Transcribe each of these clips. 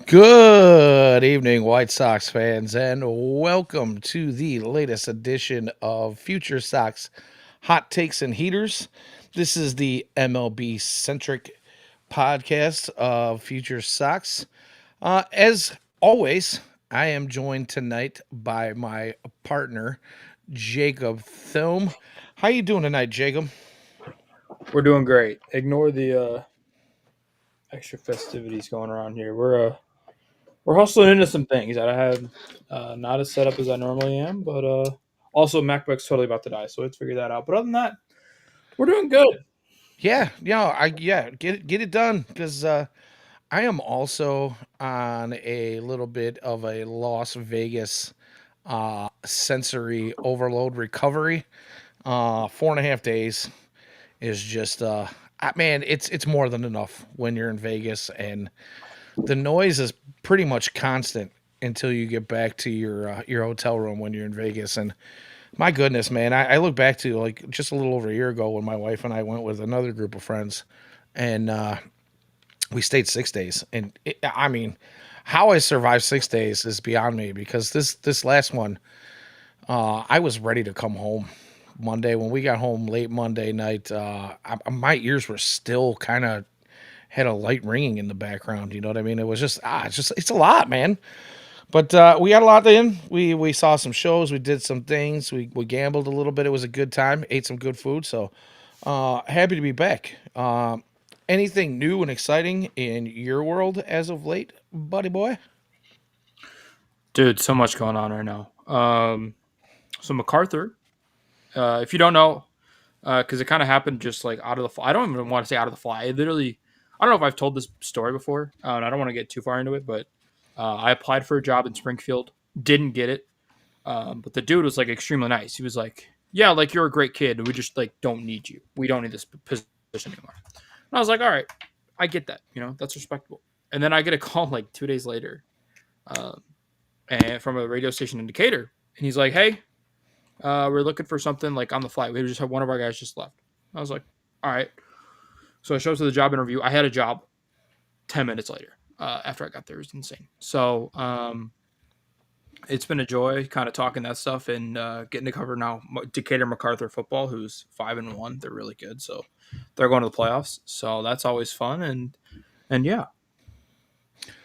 Good evening, White Sox fans, and welcome to the latest edition of Future Sox Hot Takes and Heaters. This is the MLB centric podcast of Future Sox. As always, I am joined tonight by my partner, Jacob Thome. How you doing tonight, Jacob? We're doing great. Ignore the extra festivities going around here. We're hustling into some things that I have not as set up as I normally am, but also MacBook's totally about to die, so let's figure that out. But other than that, we're doing good. Get it done because I am also on a little bit of a Las Vegas sensory overload recovery. 4.5 days is just man, it's more than enough when you're in Vegas, and the noise is pretty much constant until you get back to your hotel room when you're in Vegas. And my goodness, man, I look back to like just a little over a year ago when my wife and I went with another group of friends, and we stayed 6 days. And I mean, how I survived 6 days is beyond me because this last one, I was ready to come home. Monday when we got home late Monday night, my ears were still kind of had a light ringing in the background. You know what I mean? It was just it's a lot, man. But we got a lot in. We saw some shows. We did some things. We gambled a little bit. It was a good time. Ate some good food. So happy to be back. Anything new and exciting in your world as of late, buddy boy? Dude, so much going on right now. So MacArthur, if you don't know, because it kind of happened just like out of the fly. I don't even want to say out of the fly. It literally, I don't know if I've told this story before, and I don't want to get too far into it, but I applied for a job in Springfield, didn't get it. But the dude was like extremely nice. He was like, "Yeah, like you're a great kid. We just like don't need you. We don't need this position anymore." And I was like, "All right, I get that. That's respectable." And then I get a call like 2 days later, um, and from a radio station indicator, and he's like, "Hey, we're looking for something like on the fly. We just have one of our guys just left." I was like, "All right." So I show up to the job interview. I had a job 10 minutes later after I got there. It was insane. So it's been a joy kind of talking that stuff and getting to cover now Decatur MacArthur football, who's 5-1. They're really good, so they're going to the playoffs. So that's always fun, and yeah.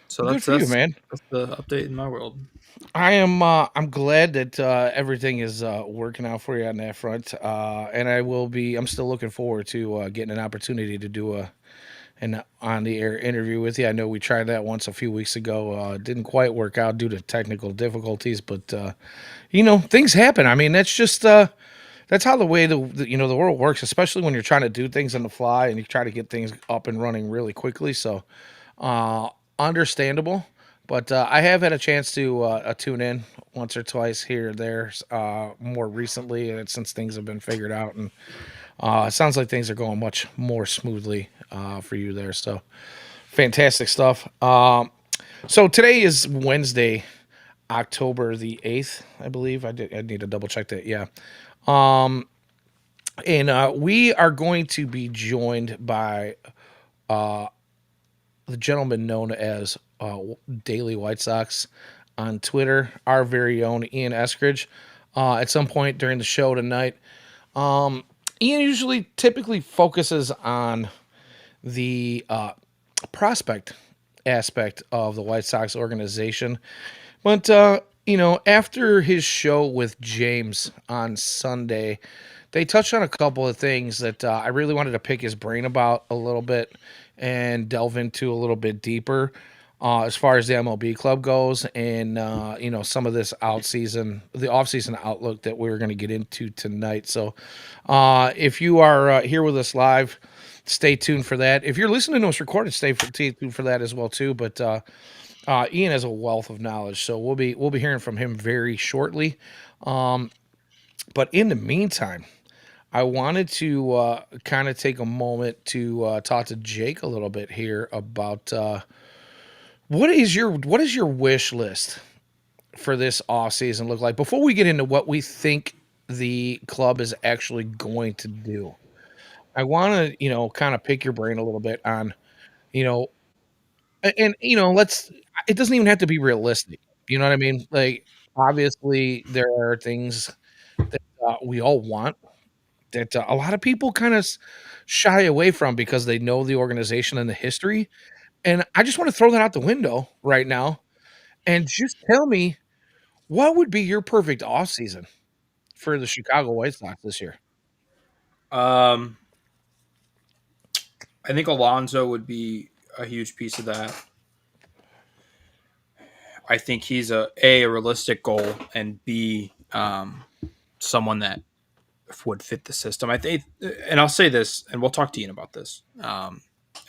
So Good that's for you, that's man. that's the update in my world. I'm glad that everything is working out for you on that front. And I'm still looking forward to getting an opportunity to do an on the air interview with you. I know we tried that once a few weeks ago. Didn't quite work out due to technical difficulties, but things happen. I mean, that's how the way the world works, especially when you're trying to do things on the fly and you try to get things up and running really quickly. So, uh, understandable. But I have had a chance to tune in once or twice here or there more recently, since things have been figured out, and it sounds like things are going much more smoothly for you there. So fantastic stuff. So today is Wednesday, October the 8th, I believe. I need to double check that. Yeah. Um, and we are going to be joined by the gentleman known as Daily White Sox on Twitter, our very own Ian Eskridge. At some point during the show tonight, um, Ian usually typically focuses on the prospect aspect of the White Sox organization. But, after his show with James on Sunday, they touched on a couple of things that I really wanted to pick his brain about a little bit and delve into a little bit deeper as far as the MLB club goes, and some of this the off-season outlook that we're going to get into tonight. So, if you are here with us live, stay tuned for that. If you're listening to us recorded, stay tuned for that as well too. But Ian has a wealth of knowledge, so we'll be hearing from him very shortly. Um, but in the meantime, I wanted to kind of take a moment to talk to Jake a little bit here about what is your wish list for this off season look like before we get into what we think the club is actually going to do. I want to kind of pick your brain a little bit on you know and let's it doesn't even have to be realistic. You know what I mean? Like, obviously, there are things that we all want that a lot of people kind of shy away from because they know the organization and the history. And I just want to throw that out the window right now and just tell me what would be your perfect offseason for the Chicago White Sox this year? Um, I think Alonso would be a huge piece of that. I think he's a realistic goal, and b someone that would fit the system. I think, and I'll say this, and we'll talk to Ian about this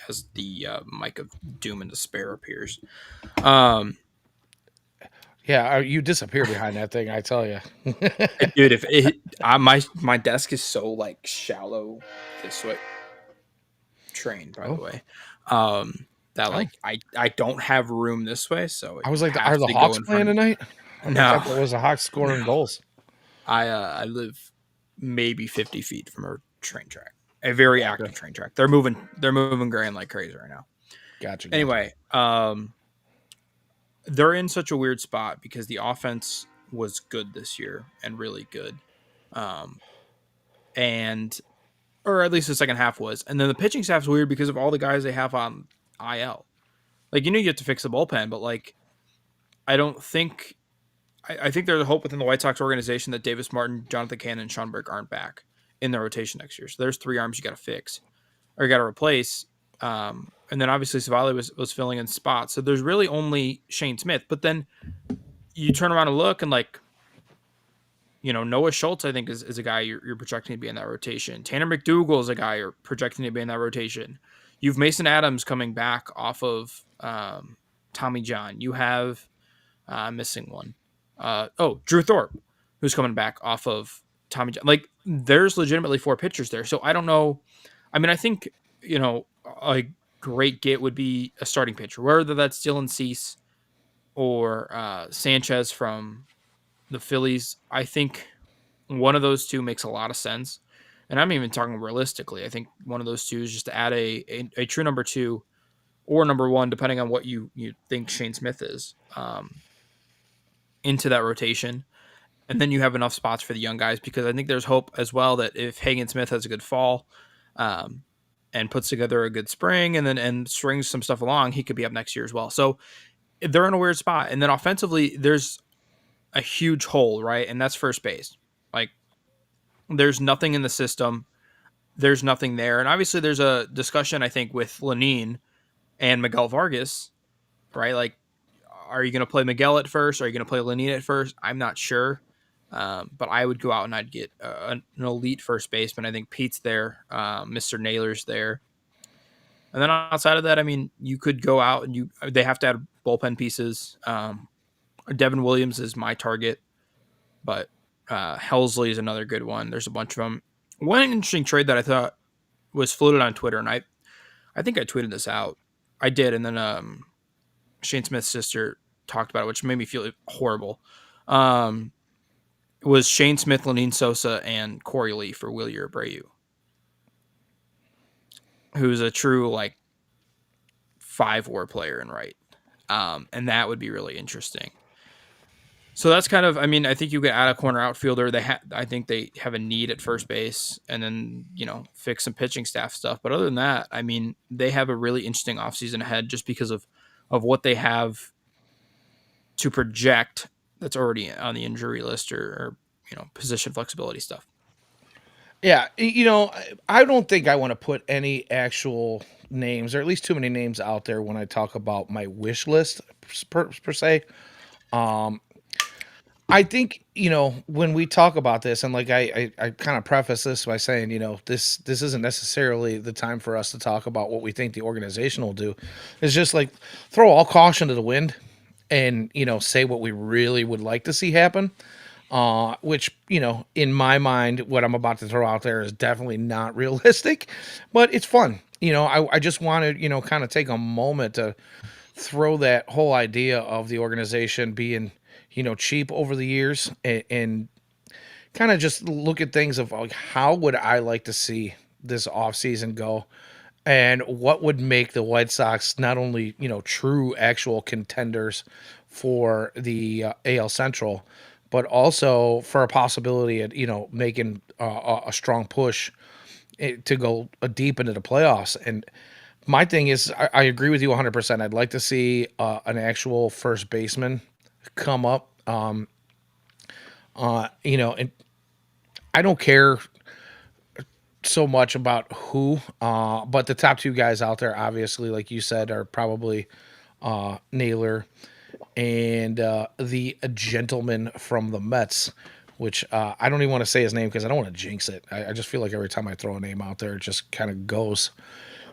as the mic of doom and despair appears. Um, Yeah, you disappear behind that thing, I tell you. dude, if it, my desk is so like shallow this way, train by the Oh, way, that oh. like I don't have room this way, so it I was like, are has the to go Hawks in playing front tonight? of. I No, thought that was the Hawks scoring no. goals. I live maybe 50 feet from a train track, a very Gotcha. active train track. They're moving grain like crazy right now. Gotcha. Gotcha. Anyway, they're in such a weird spot because the offense was good this year and really good, um, and or at least the second half was, and then the pitching staff's weird because of all the guys they have on IL. Like you have to fix the bullpen, but like I don't think I think there's a hope within the White Sox organization that Davis Martin, Jonathan Cannon, and Schonberg aren't back in their rotation next year. So there's three arms you got to fix or you got to replace. And then obviously Savali was filling in spots. So there's really only Shane Smith. But then you turn around and look and like, Noah Schultz, I think is a guy you're projecting to be in that rotation. Tanner McDougal is a guy you're projecting to be in that rotation. You've Mason Adams coming back off of Tommy John. You have missing one. Drew Thorpe, who's coming back off of Tommy John. Like, there's legitimately four pitchers there. So I don't know. I mean, I think, a great get would be a starting pitcher, whether that's Dylan Cease or Sanchez from the Phillies. I think one of those two makes a lot of sense. And I'm even talking realistically. I think one of those two is just to add a true number two or number one, depending on what you think Shane Smith is, into that rotation. And then you have enough spots for the young guys because I think there's hope as well that if Hagen Smith has a good fall um, and puts together a good spring and strings some stuff along, he could be up next year as well. So they're in a weird spot. And then offensively, there's a huge hole, right? And that's first base. Like there's nothing in the system. There's nothing there. And obviously there's a discussion, I think, with Lenine and Miguel Vargas, right? Like, are you going to play Miguel at first? Are you going to play Lenine at first? I'm not sure. But I would go out and I'd get an elite first baseman. I think Pete's there. Mr. Naylor's there. And then outside of that, I mean, you could go out and they have to add bullpen pieces. Devin Williams is my target, but Helsley is another good one. There's a bunch of them. One interesting trade that I thought was floated on Twitter, and I think I tweeted this out. I did, and then Shane Smith's sister talked about it, which made me feel horrible. Was Shane Smith, Lenine Sosa, and Corey Lee for Wilyer Abreu, who's a true like 5-WAR player in right, and that would be really interesting. So that's kind of, I mean, I think you could add a corner outfielder. I think they have a need at first base, and then fix some pitching staff stuff. But other than that, I mean, they have a really interesting offseason ahead just because of what they have to project that's already on the injury list or position flexibility stuff. Yeah, I don't think I want to put any actual names, or at least too many names out there when I talk about my wish list per se. Um, I think when we talk about this, and like I kind of preface this by saying this isn't necessarily the time for us to talk about what we think the organization will do. It's just like throw all caution to the wind, and say what we really would like to see happen. Which in my mind, what I'm about to throw out there is definitely not realistic, but it's fun. I just wanted kind of take a moment to throw that whole idea of the organization being cheap over the years, and kind of just look at things of like how would I like to see this offseason go, and what would make the White Sox not only true actual contenders for the AL Central, but also for a possibility at making a strong push to go deep into the playoffs. And my thing is, I agree with you 100%. I'd like to see an actual first baseman come up. And I don't care so much about who, but the top two guys out there, obviously, like you said, are probably Naylor and the gentleman from the Mets, which I don't even want to say his name because I don't want to jinx it. I just feel like every time I throw a name out there, it just kind of goes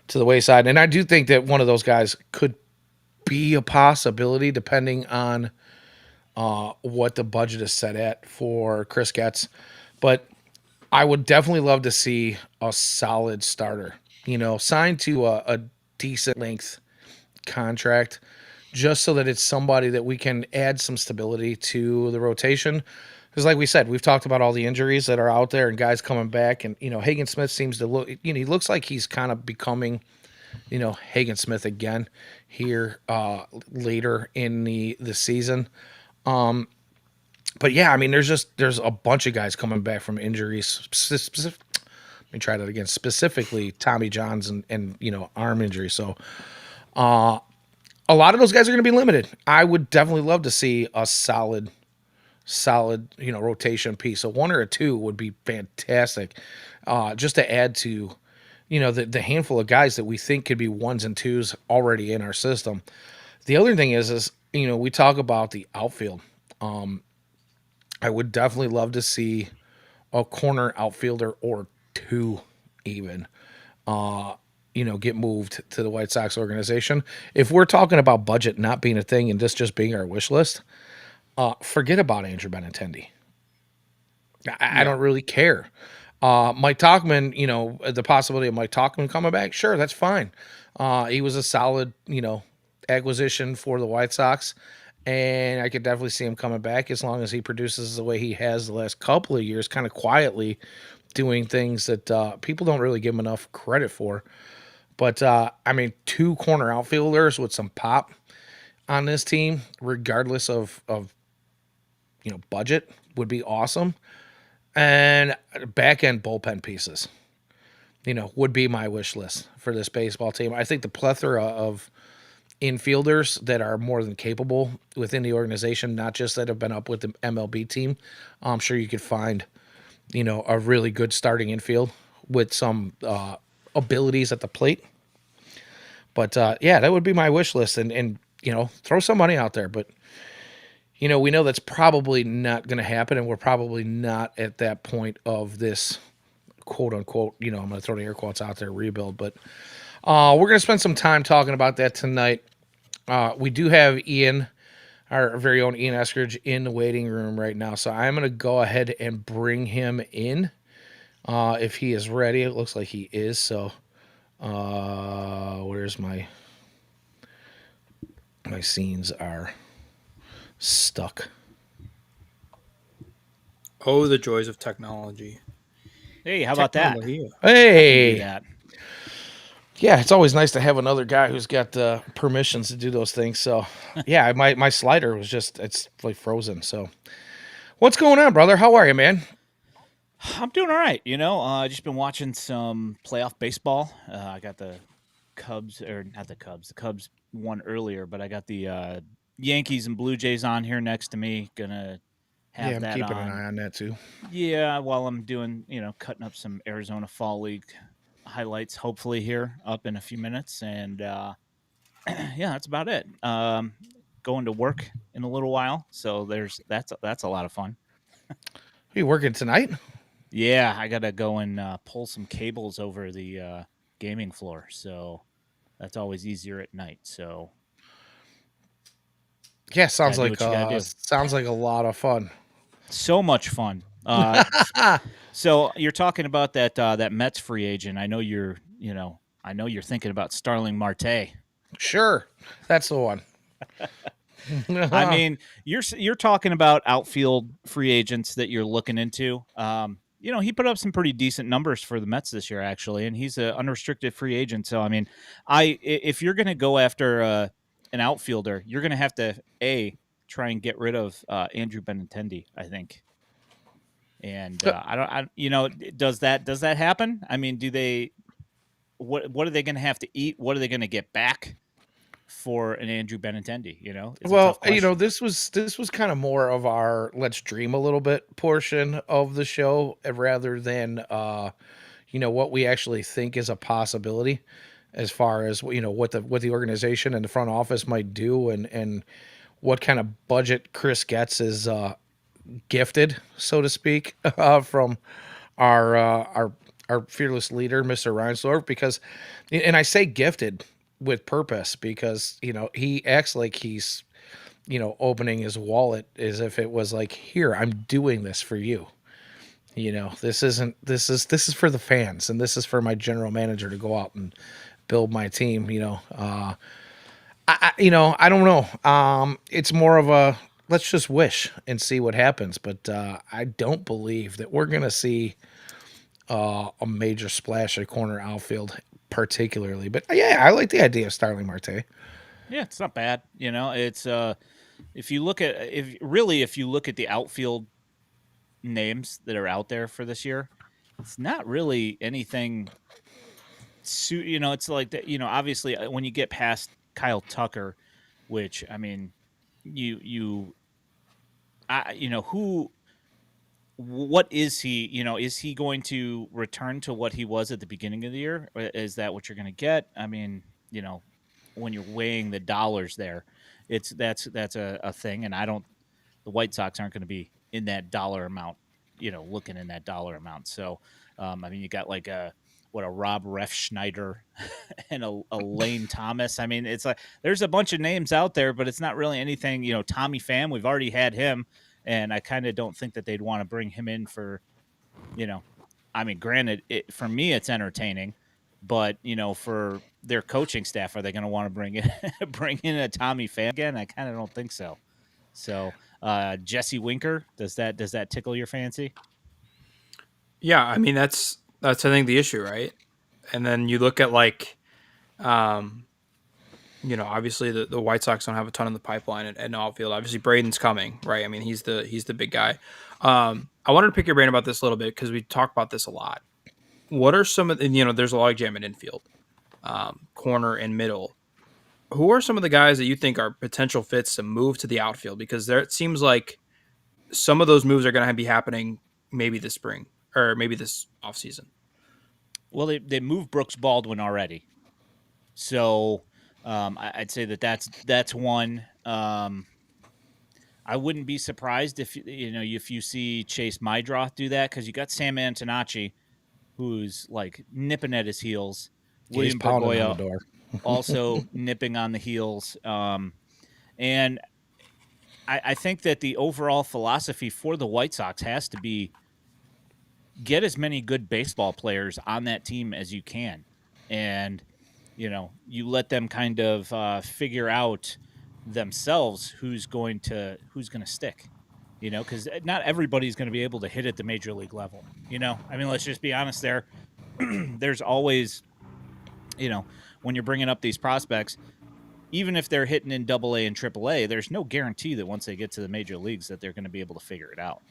to the wayside. And I do think that one of those guys could be a possibility depending on what the budget is set at for Chris Getz. But I would definitely love to see a solid starter, signed to a decent length contract, just so that it's somebody that we can add some stability to the rotation. Because, like we said, we've talked about all the injuries that are out there and guys coming back. And, Hagen Smith seems to look, he looks like he's kind of becoming, Hagen Smith again here later in the season. But yeah, I mean, there's a bunch of guys coming back from injuries. Let me try that again. Specifically, Tommy John's and arm injury. So a lot of those guys are going to be limited. I would definitely love to see a solid rotation piece. So one or a two would be fantastic, just to add to the handful of guys that we think could be ones and twos already in our system. The other thing is we talk about the outfield. I would definitely love to see a corner outfielder or two even get moved to the White Sox organization. If we're talking about budget not being a thing and this just being our wish list, forget about Andrew Benintendi. I Yeah. don't really care. Mike Talkman, the possibility of Mike Talkman coming back, sure, that's fine. He was a solid, acquisition for the White Sox, and I could definitely see him coming back as long as he produces the way he has the last couple of years, kind of quietly doing things that people don't really give him enough credit for. But I mean, two corner outfielders with some pop on this team, regardless of budget, would be awesome. And back end bullpen pieces, would be my wish list for this baseball team. I think the plethora of infielders that are more than capable within the organization, not just that have been up with the MLB team. I'm sure you could find, a really good starting infield with some abilities at the plate. But yeah, that would be my wish list, and throw some money out there. But we know that's probably not going to happen, and we're probably not at that point of this quote unquote. I'm going to throw the air quotes out there, rebuild. But we're going to spend some time talking about that tonight. We do have Ian, our very own Ian Eskridge, in the waiting room right now, so I'm going to go ahead and bring him in if he is ready. It looks like he is. So where's my scenes are stuck. Oh, the joys of technology. Hey, how about that? Technology. I can do Hey, that. yeah, it's always nice to have another guy who's got permissions to do those things. So yeah, my slider was it's like frozen. So what's going on, brother? How are you, man? I'm doing all right. Just been watching some playoff baseball. I got the Cubs, or not the Cubs. The Cubs won earlier, but I got the Yankees and Blue Jays on here next to me. Gonna Yeah, have I'm that keeping an on. eye on that too. Yeah, while I'm doing, cutting up some Arizona Fall League highlights, hopefully here up in a few minutes, and yeah, that's about it. Going to work in a little while, so that's a lot of fun. Are you working tonight? Yeah, I gotta go and pull some cables over the gaming floor, so that's always easier at night. So Yeah, gotta do what you gotta do. sounds like a lot of fun. So much fun. So you're talking about that Mets free agent. I know you're thinking about Starling Marte. Sure, that's the one. I mean, you're talking about outfield free agents that you're looking into. he put up some pretty decent numbers for the Mets this year, actually, and he's an unrestricted free agent. So, I mean, if you're going to go after an outfielder, you're going to have to try and get rid of Andrew Benintendi, I think. And does that happen? I mean, do they? What are they going to have to eat? What are they going to get back for an Andrew Benintendi? It's a tough Well, question. this was kind of more of our let's dream a little bit portion of the show rather than what we actually think is a possibility as far as what the organization and the front office might do and what kind of budget Chris gets is gifted, so to speak, from our fearless leader, Mr. Reinsdorf, because, and I say gifted with purpose because he acts like he's opening his wallet as if it was like, here, I'm doing this for you. This is for the fans, and this is for my general manager to go out and build my team. I don't know. It's more of a let's just wish and see what happens. But I don't believe that we're gonna see a major splash at corner outfield, particularly. But yeah, I like the idea of Starling Marte. Yeah, it's not bad. It's if you look at the outfield names that are out there for this year, it's not really anything. It's like that. Obviously, when you get past Kyle Tucker, which I mean, who, what is he? Is he going to return to what he was at the beginning of the year? Or is that what you're going to get? I mean, when you're weighing the dollars there, that's a thing, and I don't. The White Sox aren't going to be in that dollar amount, looking in that dollar amount. So, I mean, you got like a Rob Refschneider and a Lane Thomas. I mean, it's like there's a bunch of names out there, but it's not really anything. Tommy Pham, we've already had him, and I kind of don't think that they'd want to bring him in for, I mean, granted, for me it's entertaining, but for their coaching staff, are they going to want to bring in a Tommy Pham again? I kind of don't think so. So Jesse Winker, does that tickle your fancy? Yeah, I mean that's I think the issue, right? And then you look at um, obviously the White Sox don't have a ton in the pipeline at outfield. Obviously Braden's coming, right? I mean he's the big guy. I wanted to pick your brain about this a little bit because we talk about this a lot. What are some of the, there's a logjam in infield, corner and middle. Who are some of the guys that you think are potential fits to move to the outfield? Because there it seems like some of those moves are going to be happening maybe this spring or maybe this offseason. Well, they moved Brooks Baldwin already, so I'd say that's one. I wouldn't be surprised if you see Chase Mydroth do that because you got Sam Antonacci, who's like nipping at his heels. He's William pounding on the Bergoya door. also nipping on the heels. And I think that the overall philosophy for the White Sox has to be get as many good baseball players on that team as you can. And, you let them kind of figure out themselves who's going to stick, because not everybody's going to be able to hit at the major league level. I mean, let's just be honest there. There's always, when you're bringing up these prospects, even if they're hitting in AA and AAA, there's no guarantee that once they get to the major leagues that they're going to be able to figure it out.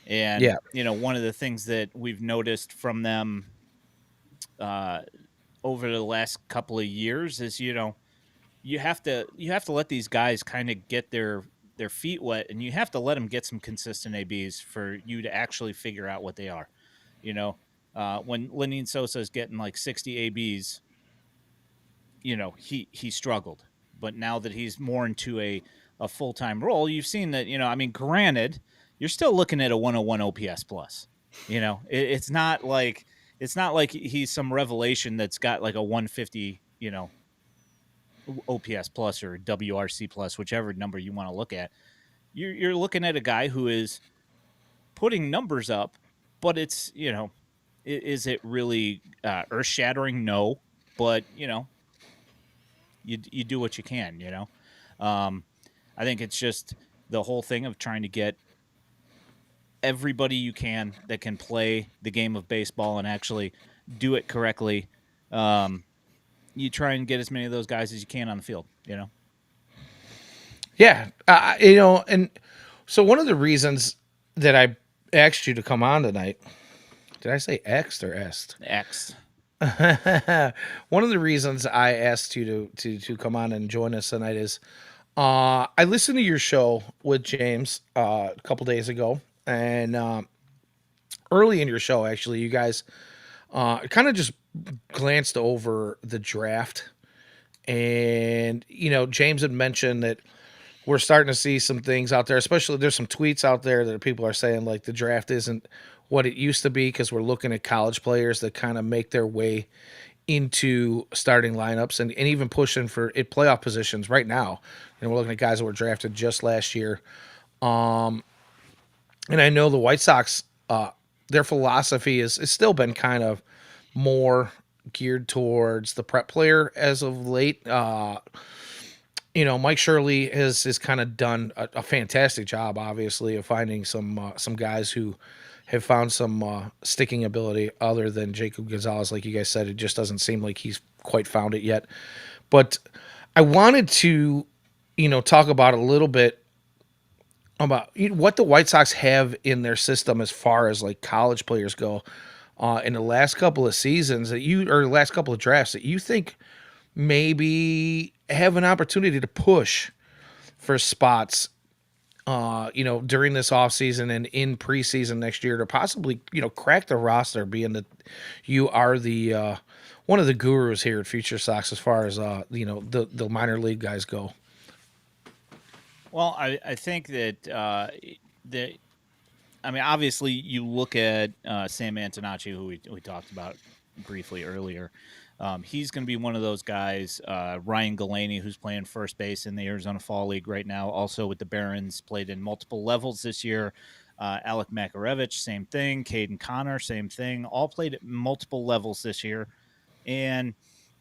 And, Yeah. one of the things that we've noticed from them over the last couple of years is, you have to let these guys kind of get their feet wet, and you have to let them get some consistent ABs for you to actually figure out what they are. When Lenyn Sosa is getting like 60 ABs, he struggled. But now that he's more into a full-time role, you've seen that, I mean, granted, you're still looking at a 101 OPS plus. It's not like he's some revelation that's got like a 150, OPS plus or WRC plus, whichever number you want to look at. You're looking at a guy who is putting numbers up, but it's, is it really earth-shattering? No, but you do what you can. I think it's just the whole thing of trying to get everybody you can that can play the game of baseball and actually do it correctly. You try and get as many of those guys as you can on the field. Yeah, and so one of the reasons that I asked you to come on tonight, did I say X or est? X. One of the reasons I asked you to come on and join us tonight is I listened to your show with James a couple days ago, and early in your show, actually, you guys kind of just glanced over the draft, and James had mentioned that we're starting to see some things out there, especially there's some tweets out there that people are saying like the draft isn't what it used to be because we're looking at college players that kind of make their way into starting lineups and even pushing for it playoff positions right now. We're looking at guys that were drafted just last year. And I know the White Sox, their philosophy is still been kind of more geared towards the prep player as of late. Mike Shirley has kind of done a fantastic job, obviously, of finding some guys who have found some sticking ability other than Jacob Gonzalez. Like you guys said, it just doesn't seem like he's quite found it yet. But I wanted to, talk about a little bit about what the White Sox have in their system as far as like college players go in the last couple of seasons or last couple of drafts that you think maybe have an opportunity to push for spots during this offseason and in preseason next year to possibly, crack the roster, being that you are the one of the gurus here at FutureSox as far as the minor league guys go. Well, I think that obviously you look at Sam Antonacci, who we talked about briefly earlier. He's going to be one of those guys. Ryan Galaney, who's playing first base in the Arizona Fall League right now, also with the Barons, played in multiple levels this year. Alec Makarevich, same thing. Caden Connor, same thing. All played at multiple levels this year, and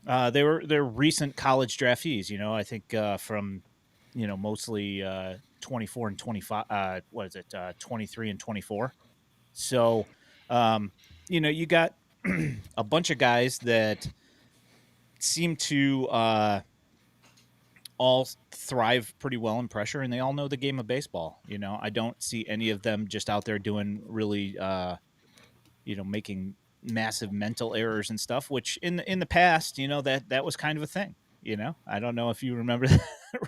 they're recent college draftees. I think from mostly 24 and 25. What is it? 23 and 24. So, you got a bunch of guys that seem to all thrive pretty well in pressure, and they all know the game of baseball. I don't see any of them just out there doing really, making massive mental errors and stuff. Which in the past, that was kind of a thing. I don't know if you remember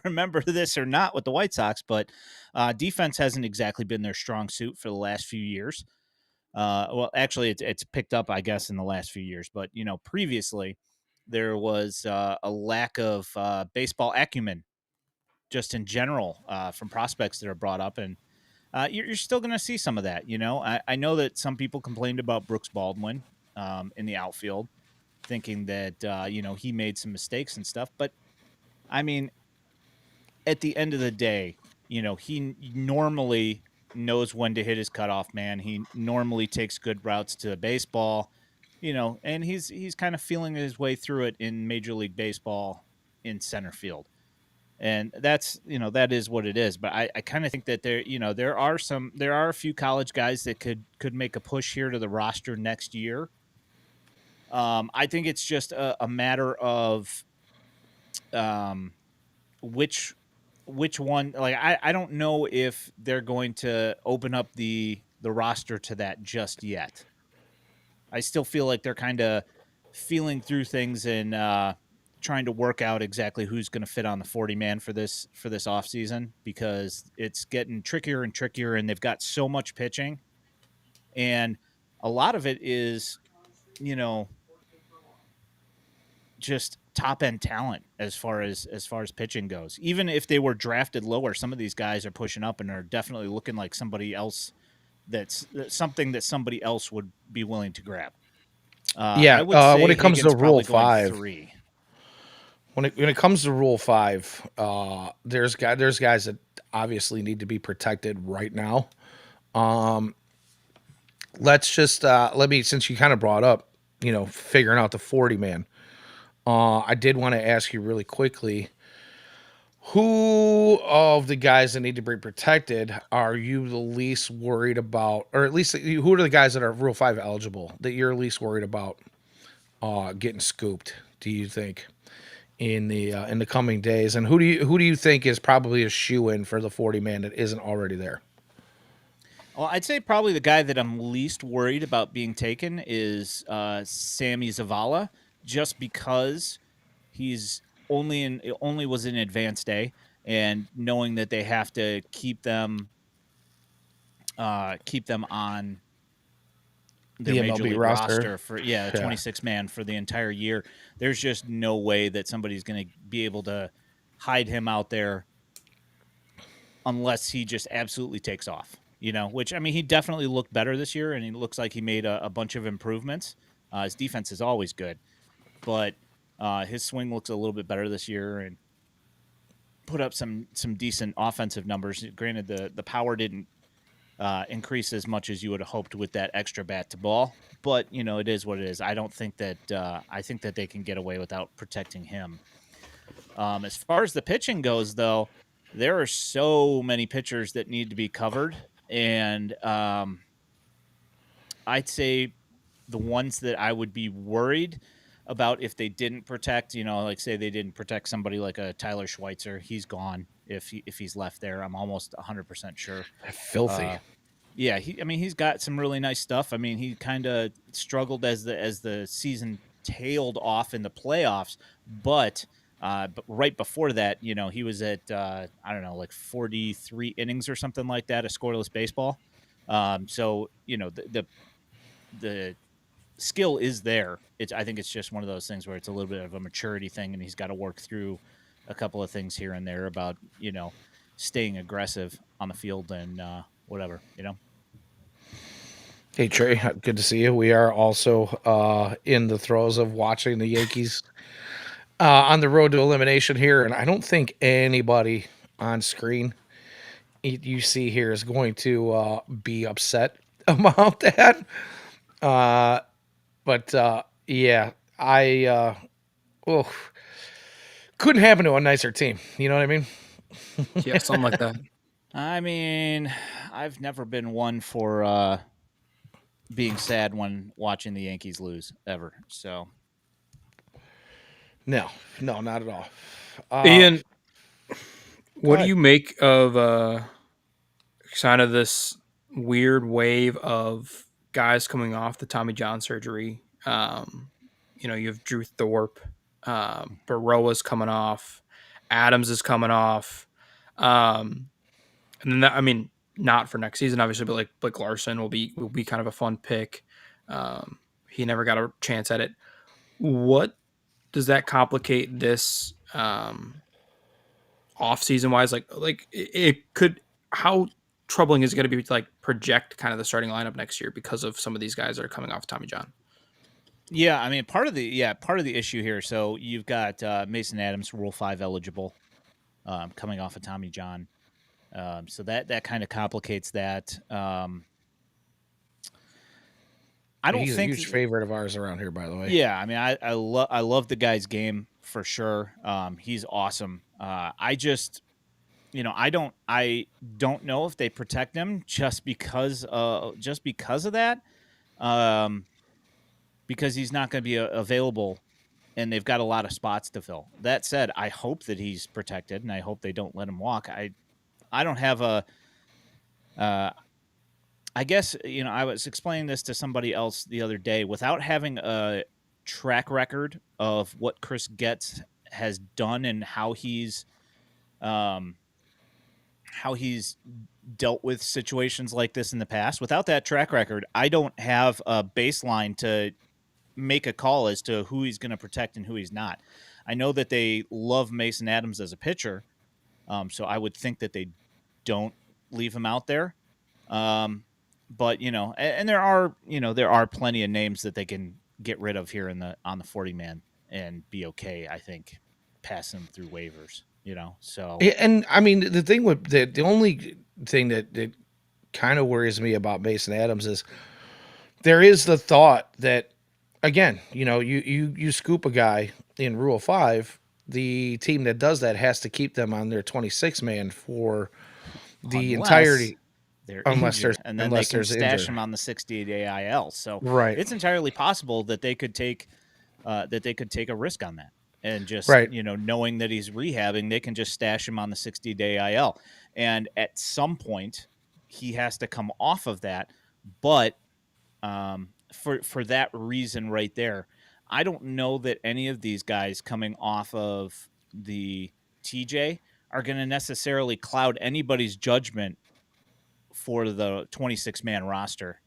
remember this or not with the White Sox, but defense hasn't exactly been their strong suit for the last few years. Well, actually, it's picked up, I guess, in the last few years. But previously there was a lack of baseball acumen, just in general, from prospects that are brought up, and you're still going to see some of that. I know that some people complained about Brooks Baldwin in the outfield, thinking that he made some mistakes and stuff. But I mean, at the end of the day, he normally knows when to hit his cutoff man. He normally takes good routes to baseball, and he's kind of feeling his way through it in Major League Baseball in center field. And that is what it is. But I kind of think that there are a few college guys that could make a push here to the roster next year. I think it's just a matter of which one. Like I don't know if they're going to open up the roster to that just yet. I still feel like they're kind of feeling through things and trying to work out exactly who's going to fit on the 40-man for this offseason, because it's getting trickier and trickier, and they've got so much pitching, and a lot of it is just top end talent as far as pitching goes. Even if they were drafted lower, some of these guys are pushing up and are definitely looking like somebody else that's something that somebody else would be willing to grab. I would say when it comes Higgins to Rule probably going 5, 3. when it comes to Rule 5, there's guys that obviously need to be protected right now. Let's just since you kind of brought up, figuring out the 40-man. I did want to ask you really quickly, Who of the guys that need to be protected are you the least worried about, or at least who are the guys that are Rule 5 eligible that you're least worried about getting scooped? Do you think in the coming days, and who do you think is probably a shoe in for the 40 man that isn't already there? Well, I'd say probably the guy that I'm least worried about being taken is Sammy Zavala, just because he's only was in advanced day, and knowing that they have to keep them on their The major MLB league roster. roster for the Yeah. 26 man for the entire year. There's just no way that somebody's going to be able to hide him out there unless he just absolutely takes off. Which, I mean, he definitely looked better this year, and he looks like he made a bunch of improvements. His defense is always good, but his swing looks a little bit better this year, and put up some decent offensive numbers. Granted, the power didn't increase as much as you would have hoped with that extra bat to ball, but it is what it is. I think that they can get away without protecting him. As far as the pitching goes, though, there are so many pitchers that need to be covered, and I'd say the ones that I would be worried about if they didn't protect, like say they didn't protect somebody like a Tyler Schweitzer, he's gone if he's left there. I'm almost 100% sure. Filthy. Yeah, he's got some really nice stuff. I mean, he kind of struggled as the season tailed off in the playoffs, but right before that, he was at I don't know, like 43 innings or something like that, a scoreless baseball. So the skill is there. I think it's just one of those things where it's a little bit of a maturity thing, and he's got to work through a couple of things here and there about staying aggressive on the field and whatever. Hey Trey, good to see you. We are also in the throes of watching the Yankees on the road to elimination here, and I don't think anybody on screen you see here is going to be upset about that. But yeah, oh, couldn't happen to a nicer team. You know what I mean? Yeah, something like that. I mean, I've never been one for being sad when watching the Yankees lose ever. So No, no, not at all. Ian, Go what do ahead. you make of kind of this weird wave of guys coming off the Tommy John surgery? You have Drew Thorpe, Baroa's coming off, Adams is coming off, and then I mean, not for next season, obviously, but like Blake Larson will be kind of a fun pick. He never got a chance at it. What does that complicate this off season wise? Like it could. How troubling is it going to be to like project kind of the starting lineup next year because of some of these guys that are coming off Tommy John? yeah, I mean part of the issue here. So you've got Mason Adams, Rule 5 eligible, coming off of Tommy John. So that kind of complicates that. I don't He's a think. huge favorite of ours around here, by the way. Yeah, I mean, I love the guy's game for sure. He's awesome. I don't know if they protect him just because of that, because he's not going to be available, and they've got a lot of spots to fill. That said, I hope that he's protected, and I hope they don't let him walk. I don't have a. I guess I was explaining this to somebody else the other day. Without having a track record of what Chris Getz has done and um, how he's dealt with situations like this in the past. Without that track record, I don't have a baseline to make a call as to who he's going to protect and who he's not. I know that they love Mason Adams as a pitcher, so I would think that they don't leave him out there. But and there are plenty of names that they can get rid of here on the 40 man and be okay. I think passing them through waivers. So Yeah, and I mean the thing with the only thing that kind of worries me about Mason Adams is there is the thought that again, you scoop a guy in Rule 5 the team that does that has to keep them on their 26 man for the unless entirety, they're unless injured, there's and then they can stash injured. them on the 60-day IL. So Right, it's entirely possible that they could take a risk on that, and just right. knowing that he's rehabbing, they can just stash him on the 60-day IL, and at some point he has to come off of that. But for that reason right there, I don't know that any of these guys coming off of the TJ are going to necessarily cloud anybody's judgment for the 26-man roster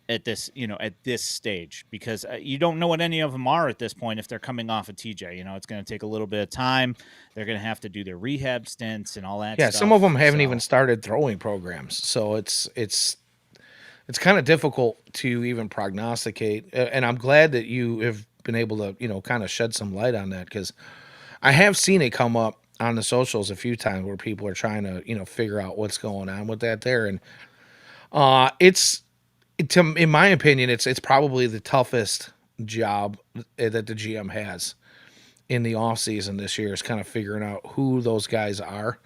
at this stage, because you don't know what any of them are at this point if they're coming off of TJ. It's going to take a little bit of time. They're going to have to do their rehab stints and all that Yeah, some of stuff. them haven't even So started throwing programs, so it's kind of difficult to even prognosticate. And I'm glad that you have been able to kind of shed some light on that, because I have seen it come up on the socials a few times where people are trying to figure out what's going on with that there. And it's in my opinion, it's probably the toughest job that the GM has in the off season this year, is kind of figuring out who those guys are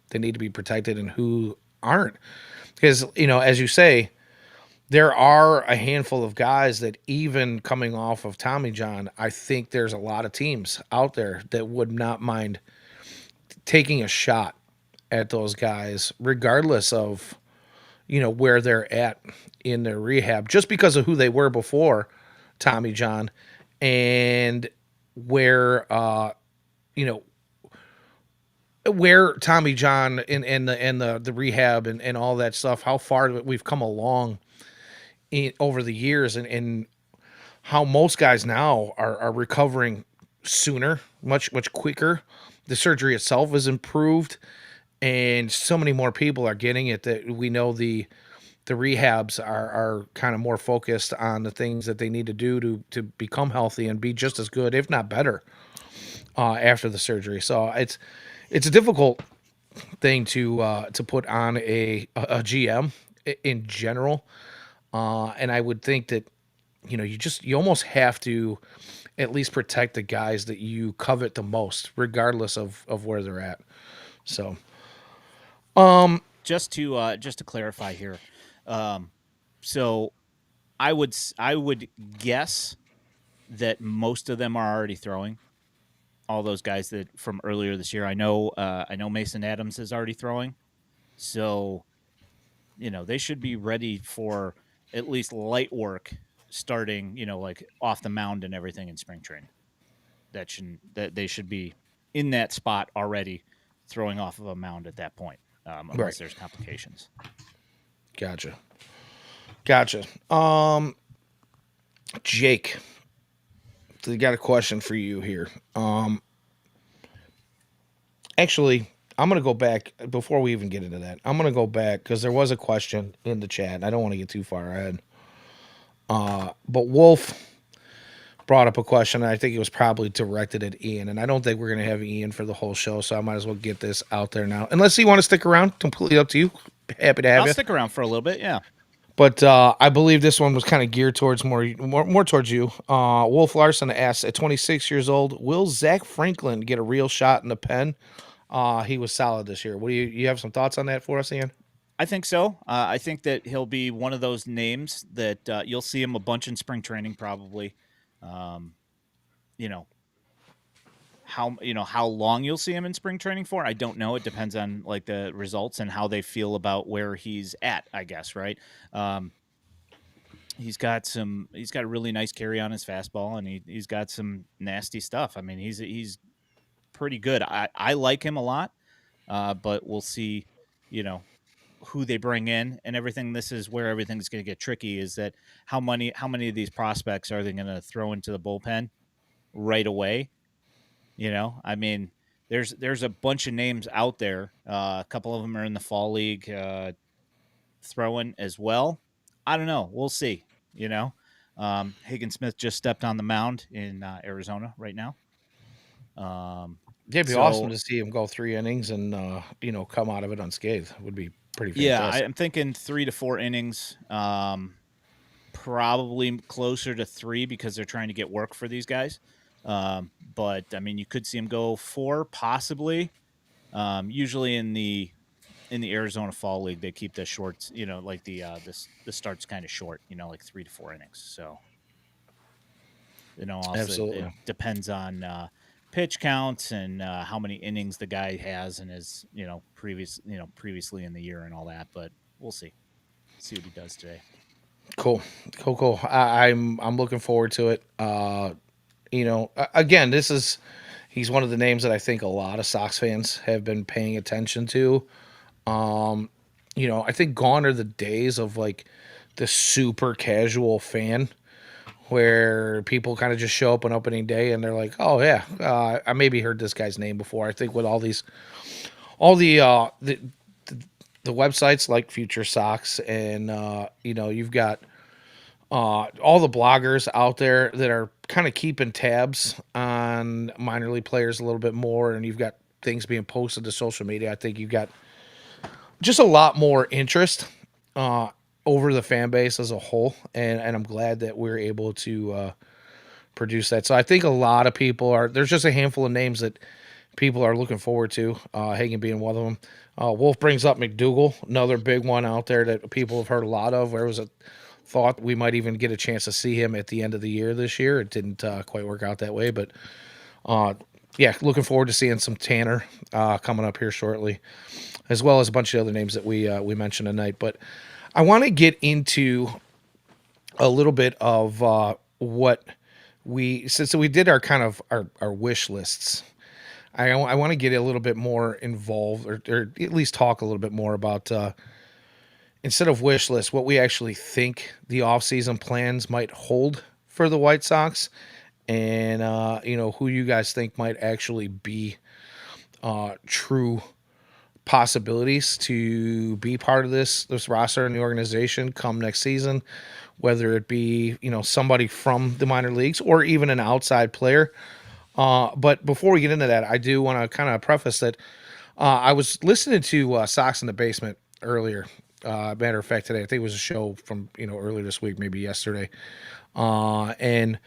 that need to be protected and who aren't. Because as you say, there are a handful of guys that, even coming off of Tommy John, I think there's a lot of teams out there that would not mind taking a shot at those guys, regardless of where they're at in their rehab, just because of who they were before Tommy John, and where you know where Tommy John and the rehab and all that stuff, how far we've come along over the years, and how most guys now are recovering sooner, much quicker. The surgery itself is improved, and so many more people are getting it, that we know the rehabs are kind of more focused on the things that they need to do to become healthy and be just as good, if not better, after the surgery. So it's a difficult thing to put on a GM in general, and I would think that you almost have to at least protect the guys that you covet the most, regardless of where they're at. So just to clarify here, um, so I would guess that most of them are already throwing. All those guys that from earlier this year, I know Mason Adams is already throwing, so they should be ready for at least light work starting, like off the mound and everything in spring training. That they should be in that spot already, throwing off of a mound at that point, right, unless there's complications. gotcha. Jake, we got a question for you here. Actually, I'm gonna go back before we even get into that. I'm gonna go back because there was a question in the chat, and I don't want to get too far ahead. But Wolf brought up a question, and I think it was probably directed at Ian, and I don't think we're gonna have Ian for the whole show, so I might as well get this out there now. Unless you want to stick around, completely up to you. Happy to have I'll you. stick around for a little bit. Yeah. But I believe this one was kind of geared towards more towards you. Wolf Larson asks, at 26 years old, will Zach Franklin get a real shot in the pen? He was solid this year. What do you have some thoughts on that for us, Ian? I think so. I think that he'll be one of those names that you'll see him a bunch in spring training, probably. Um, you know how long you'll see him in spring training for, I don't know. It depends on like the results and how they feel about where he's at, I guess. Right. Um, he's got a really nice carry on his fastball, and he's got some nasty stuff. I mean, he's pretty good. I like him a lot, but we'll see. You know who they bring in and everything. This is where everything's going to get tricky. Is that how many of these prospects are they going to throw into the bullpen right away? I mean, there's a bunch of names out there. A couple of them are in the fall league throwing as well. I don't know. We'll see. Hagen Smith just stepped on the mound in Arizona right now. It'd be awesome So to see him go 3 innings and come out of it unscathed. Would be pretty yeah, fantastic. I'm thinking 3 to 4 innings. Probably closer to 3 because they're trying to get work for these guys. But I mean, you could see him go 4, possibly. Usually in the Arizona Fall League, they keep the shorts, like the starts kind of short, like 3 to 4 innings. So, also it Absolutely. depends on pitch counts and how many innings the guy has in his, previously in the year and all that. But we'll see what he does today. Cool. Cool. I'm looking forward to it. Again, he's one of the names that I think a lot of Sox fans have been paying attention to. I think gone are the days of like the super casual fan where people kind of just show up on opening day and they're like, "Oh yeah, I maybe heard this guy's name before." I think with all the websites like FutureSox and you've got all the bloggers out there that are kind of keeping tabs on minor league players a little bit more, and you've got things being posted to social media. I think you've got just a lot more interest uh, over the fan base as a whole, and I'm glad that we're able to produce that. So I think a lot of people are. There's just a handful of names that people are looking forward to. Hagen being one of them. Wolf brings up McDougal, another big one out there that people have heard a lot of. There was a thought we might even get a chance to see him at the end of the year this year. It didn't quite work out that way, but yeah, looking forward to seeing some Tanner coming up here shortly, as well as a bunch of other names that we mentioned tonight. But I want to get into a little bit of what since we did our kind of our wish lists. I want to get a little bit more involved, or at least talk a little bit more about instead of wish list, what we actually think the offseason plans might hold for the White Sox, and who you guys think might actually be true possibilities to be part of this roster and the organization come next season, whether it be somebody from the minor leagues or even an outside player. But before we get into that, I do want to kind of preface that I was listening to Sox in the Basement earlier. Matter of fact, today I think it was a show from earlier this week, maybe yesterday, and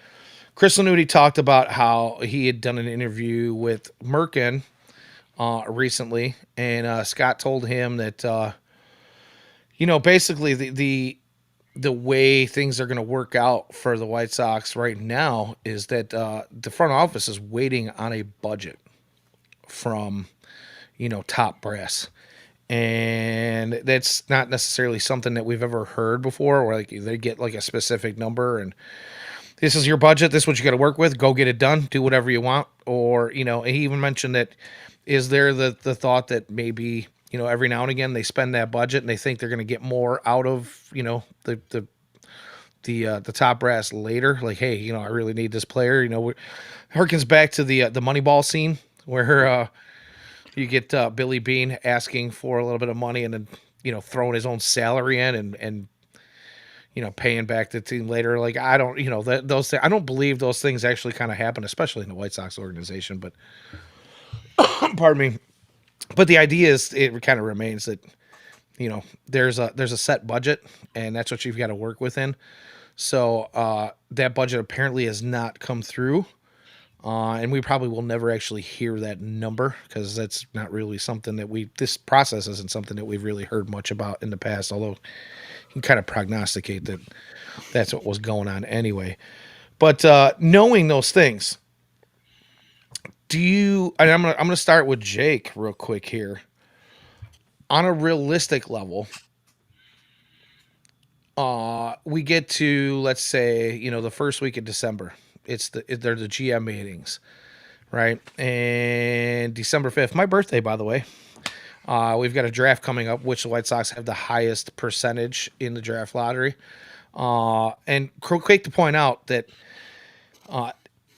Chris Lanuti talked about how he had done an interview with Merkin recently, and Scott told him that basically the way things are going to work out for the White Sox right now is that the front office is waiting on a budget from top brass, and that's not necessarily something that we've ever heard before, where like they get like a specific number and this is your budget, this is what you got to work with, go get it done, do whatever you want. Or he even mentioned that is there the thought that maybe every now and again they spend that budget and they think they're going to get more out of the top brass later, like, hey, I really need this player. Harkens back to the Moneyball scene where you get Billy Bean asking for a little bit of money and then throwing his own salary in and paying back the team later. Like, I don't, those things, I don't believe those things actually kind of happen, especially in the White Sox organization. But pardon me. But the idea is, it kind of remains that there's a set budget, and that's what you've got to work within. So that budget apparently has not come through, and we probably will never actually hear that number because that's not really something that this process isn't something that we've really heard much about in the past. Although you can kind of prognosticate that that's what was going on anyway. But knowing those things, and I'm gonna start with Jake real quick here. On a realistic level, we get to, let's say, the first week of December. They're the GM meetings, right? And December 5th, my birthday, by the way. We've got a draft coming up, which the White Sox have the highest percentage in the draft lottery. And quick to point out that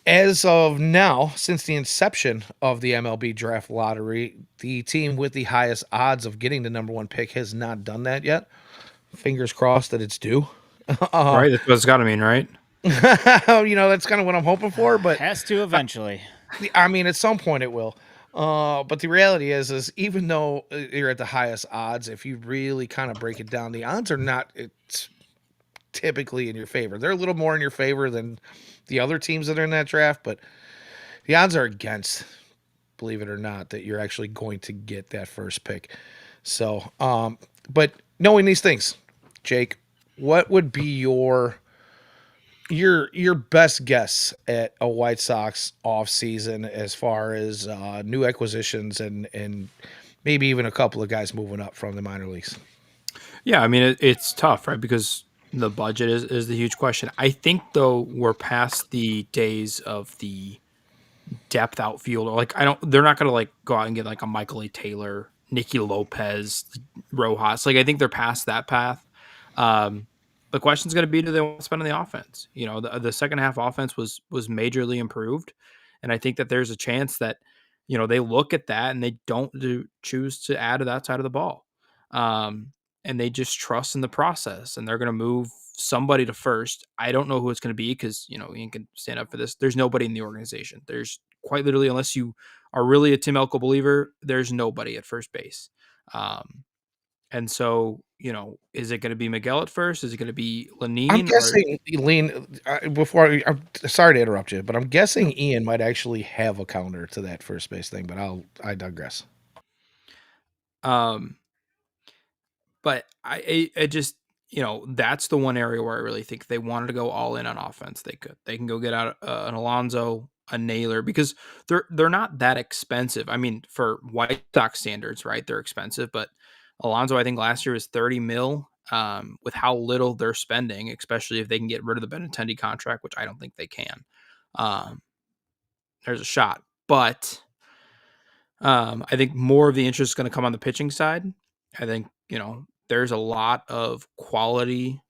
as of now, since the inception of the MLB draft lottery, the team with the highest odds of getting the number one pick has not done that yet. Fingers crossed that it's due. Right? That's what it's got to mean, right? That's kind of what I'm hoping for, but Has to eventually. I mean, at some point it will. But the reality is even though you're at the highest odds, if you really kind of break it down, the odds are not it's typically in your favor. They're a little more in your favor than the other teams that are in that draft, but the odds are against, believe it or not, that you're actually going to get that first pick. So, but knowing these things, Jake, what would be your best guess at a White Sox off season as far as new acquisitions and maybe even a couple of guys moving up from the minor leagues? Yeah, I mean it's tough, right? Because the budget is the huge question. I think though we're past the days of the depth outfielder. Like I don't, they're not gonna like go out and get like a Michael A. Taylor, Nicky Lopez, Rojas. Like I think they're past that path. Um, the question's gonna be, do they want to spend on the offense? You know, the second half offense was majorly improved, and I think that there's a chance that they look at that and they don't choose to add to that side of the ball. Um, and they just trust in the process and they're going to move somebody to first. I don't know who it's going to be because, Ian can stand up for this. There's nobody in the organization. There's quite literally, unless you are really a Tim Elko believer, there's nobody at first base. And so, is it going to be Miguel at first? Is it going to be I'm Lenine or guessing I'm sorry to interrupt you, but I'm guessing Ian might actually have a counter to that first base thing, but I digress. um But I just, that's the one area where I really think if they wanted to go all in on offense, they could. They can go get out an Alonso, a Naylor, because they're not that expensive. I mean, for White Sox standards, right? They're expensive, but Alonso, I think last year was 30 mil. With how little they're spending, especially if they can get rid of the Benintendi contract, which I don't think they can. Um, there's a shot, but I think more of the interest is going to come on the pitching side. I think, there's a lot of quality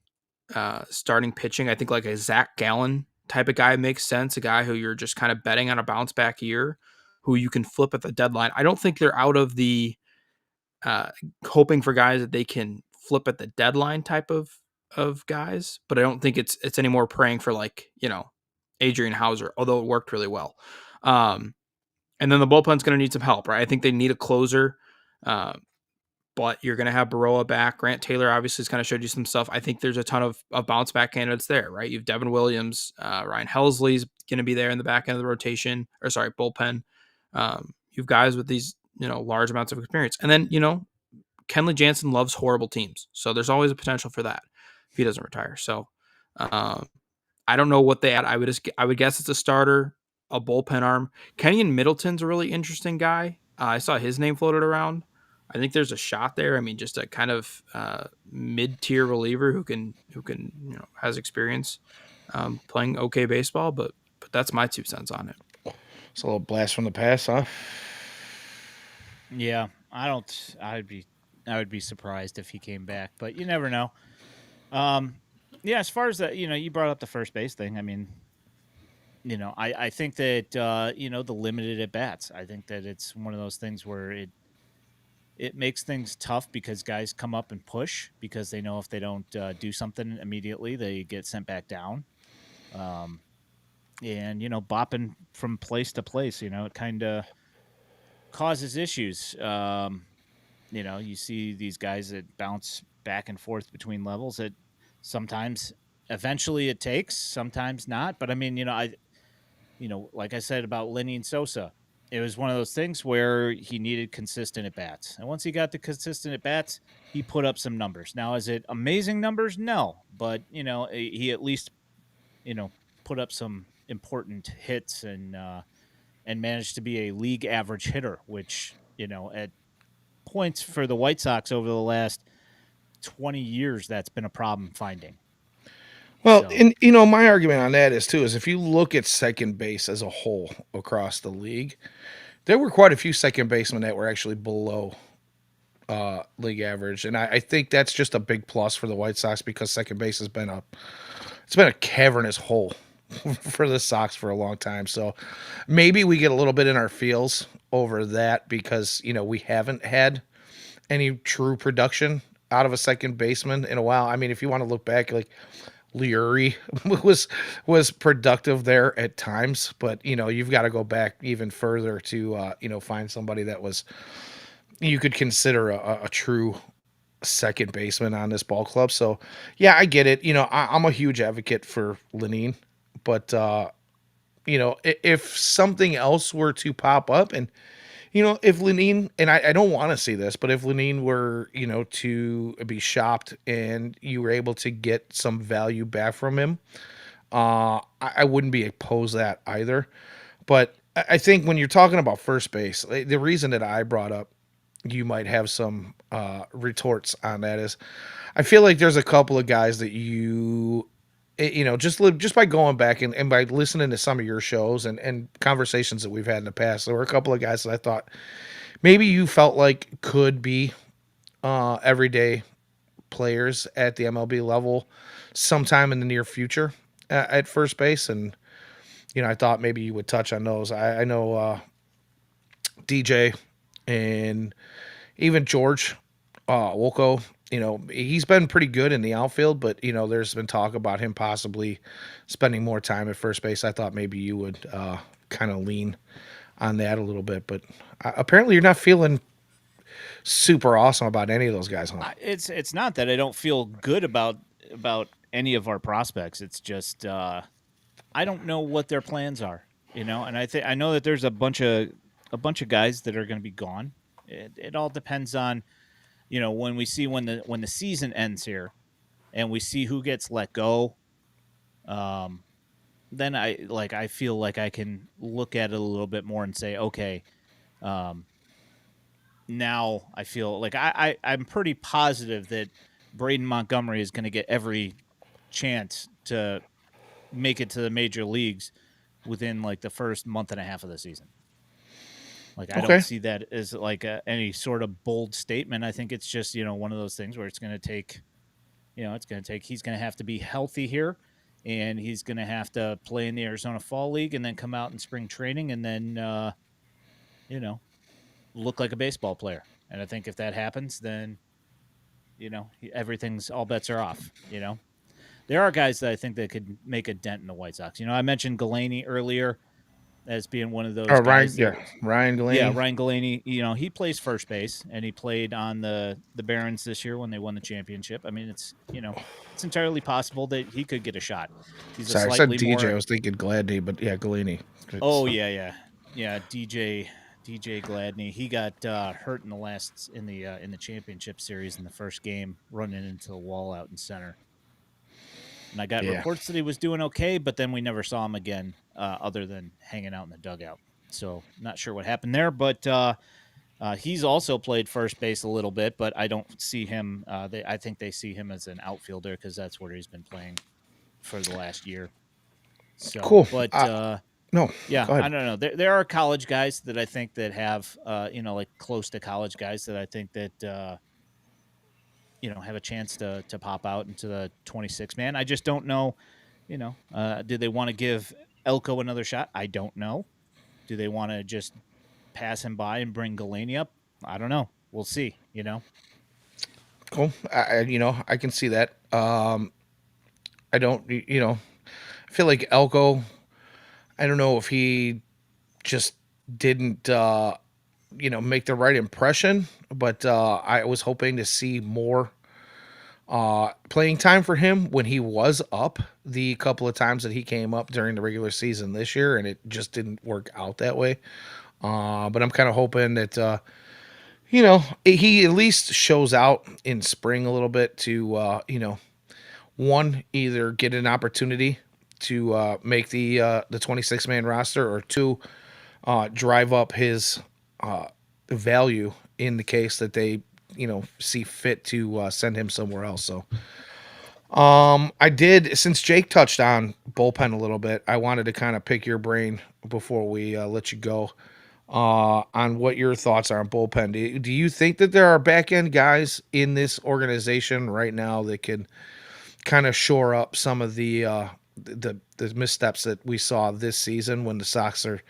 starting pitching. I think like a Zach Gallen type of guy makes sense. A guy who you're just kind of betting on a bounce back year, who you can flip at the deadline. I don't think they're out of the hoping for guys that they can flip at the deadline type of guys, but I don't think it's any more praying for like, Adrian Hauser, although it worked really well. And then the bullpen's going to need some help, right? I think they need a closer, but you're going to have Baroa back. Grant Taylor obviously has kind of showed you some stuff. I think there's a ton of bounce back candidates there, right? You have Devin Williams, Ryan Helsley's going to be there in the back end of the rotation, or sorry, bullpen. You've guys with these, large amounts of experience. And then, Kenley Jansen loves horrible teams. So there's always a potential for that if he doesn't retire. So I don't know what they add. I would guess it's a starter, a bullpen arm. Kenyon Middleton's a really interesting guy. I saw his name floated around. I think there's a shot there. I mean, just a kind of mid-tier reliever who can has experience playing okay baseball. But that's my 2 cents on it. It's a little blast from the past, huh? Yeah, I don't. I would be surprised if he came back, but you never know. Yeah, as far as that, you brought up the first base thing. I mean, I think that the limited at bats. I think that it's one of those things where it makes things tough because guys come up and push because they know if they don't do something immediately, they get sent back down. And bopping from place to place, it kind of causes issues. You see these guys that bounce back and forth between levels that sometimes eventually it takes, sometimes not. But I mean, like I said about Lenny and Sosa, it was one of those things where he needed consistent at bats. And once he got the consistent at bats, he put up some numbers. Now, is it amazing numbers? No. But, he at least, put up some important hits and managed to be a league average hitter, which, at points for the White Sox over the last 20 years, that's been a problem finding. Well, and my argument on that is if you look at second base as a whole across the league, there were quite a few second basemen that were actually below league average, and I think that's just a big plus for the White Sox because second base has been a cavernous hole for the Sox for a long time. So maybe we get a little bit in our feels over that because we haven't had any true production out of a second baseman in a while. I mean, if you want to look back, like Leary was productive there at times, but you've got to go back even further to find somebody that was you could consider a true second baseman on this ball club. So yeah, I get it. I'm a huge advocate for Lenine, But if something else were to pop up, and if Lenine, and I don't want to see this, but if Lenine were to be shopped and you were able to get some value back from him, I wouldn't be opposed to that either. But I think when you're talking about first base, the reason that I brought up, you might have some retorts on that, is I feel like there's a couple of guys that just by going back and by listening to some of your shows and conversations that we've had in the past, there were a couple of guys that I thought maybe you felt like could be everyday players at the MLB level sometime in the near future at first base. And I thought maybe you would touch on those. I know DJ and even George Wolko. He's been pretty good in the outfield, but there's been talk about him possibly spending more time at first base. I thought maybe you would kind of lean on that a little bit, but apparently you're not feeling super awesome about any of those guys, huh? It's not that I don't feel good about any of our prospects. It's just I don't know what their plans are, and I know that there's a bunch of guys that are going to be gone. It all depends on when we see when the season ends here, and we see who gets let go. Then I feel like I can look at it a little bit more and say, okay, now I feel like I'm pretty positive that Braden Montgomery is going to get every chance to make it to the major leagues within like the first month and a half of the season. Like I don't Okay. see that as like any sort of bold statement. I think it's just one of those things where it's going to take, he's going to have to be healthy here, and he's going to have to play in the Arizona Fall League, and then come out in spring training, and then look like a baseball player. And I think if that happens, then everything's, all bets are off. There are guys that I think that could make a dent in the White Sox. I mentioned Galaney earlier as being one of those guys. Ryan Galaney. Yeah, Ryan Galaney. He plays first base, and he played on the Barons this year when they won the championship. I mean, it's entirely possible that he could get a shot. He's Sorry, a I said slightly DJ. more. I was thinking Gladney, but yeah, Galaney. Oh yeah. DJ Gladney. He got hurt in the championship series in the first game, running into the wall out in center. And I got reports that he was doing okay, but then we never saw him again, other than hanging out in the dugout. So not sure what happened there, but he's also played first base a little bit, but I don't see him. I think they see him as an outfielder because that's where he's been playing for the last year. So cool. But no, yeah, go ahead. I don't know. There are college guys that I think that have like close to college guys that I think that have a chance to pop out into the 26 man. I just don't know. Do they want to give Elko another shot? I don't know. Do they want to just pass him by and bring Galaney up? I don't know. We'll see. Cool. I can see that. I don't. I feel like Elko. I don't know if he just didn't make the right impression, but I was hoping to see more playing time for him when he was up the couple of times that he came up during the regular season this year, and it just didn't work out that way. But I'm kind of hoping that he at least shows out in spring a little bit to one, either get an opportunity to make the 26 man roster, or two, drive up his value in the case that they see fit to send him somewhere else. So I did, since Jake touched on bullpen a little bit, I wanted to kind of pick your brain before we let you go on what your thoughts are on bullpen. Do you think that there are back end guys in this organization right now that can kind of shore up some of the missteps that we saw this season when the Sox are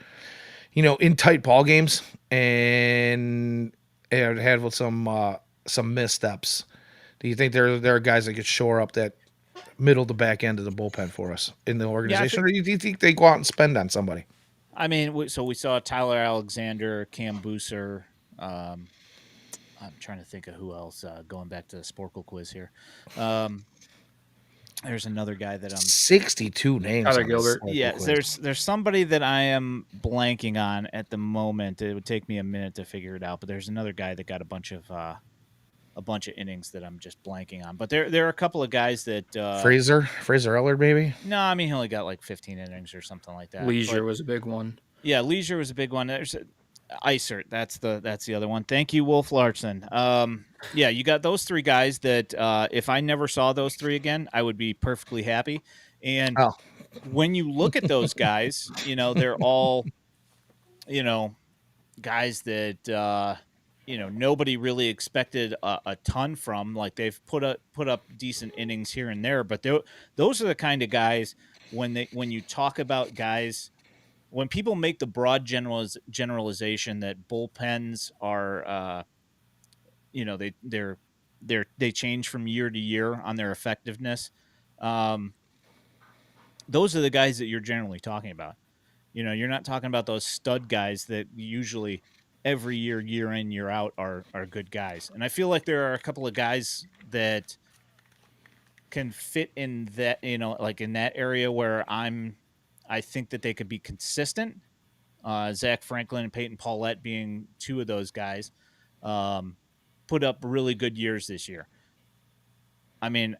in tight ball games and had with some missteps? Do you think there are guys that could shore up that middle to back end of the bullpen for us in the organization, or do you think they go out and spend on somebody? I mean, so we saw Tyler Alexander, Cam Booser. I'm trying to think of who else. Going back to the Sporkle quiz here. There's another guy that I'm 62 names Tyler on this Gilbert. cycle yeah, quiz. there's somebody that I am blanking on at the moment. It would take me a minute to figure it out, but there's another guy that got a bunch of innings that I'm just blanking on. But there are a couple of guys that Fraser Eller, baby. no, I mean he only got like 15 innings or something like that. Leisure But was a big one. yeah, Leisure was a big one. There's Isert. That's the other one. Thank you, Wolf Larson. Yeah, you got those three guys that if I never saw those three again, I would be perfectly happy. And Oh, when you look at those guys, they're all, guys that nobody really expected a ton from. Like they've put up decent innings here and there, but those are the kind of guys when you talk about guys when people make the broad generalization that bullpens are they change from year to year on their effectiveness. Um, those are the guys that you're generally talking about. You're not talking about those stud guys that usually every year in, year out are good guys. And I feel like there are a couple of guys that can fit in that, like in that area where I think that they could be consistent. Zach Franklin and Peyton Paulette being two of those guys, put up really good years this year. I mean,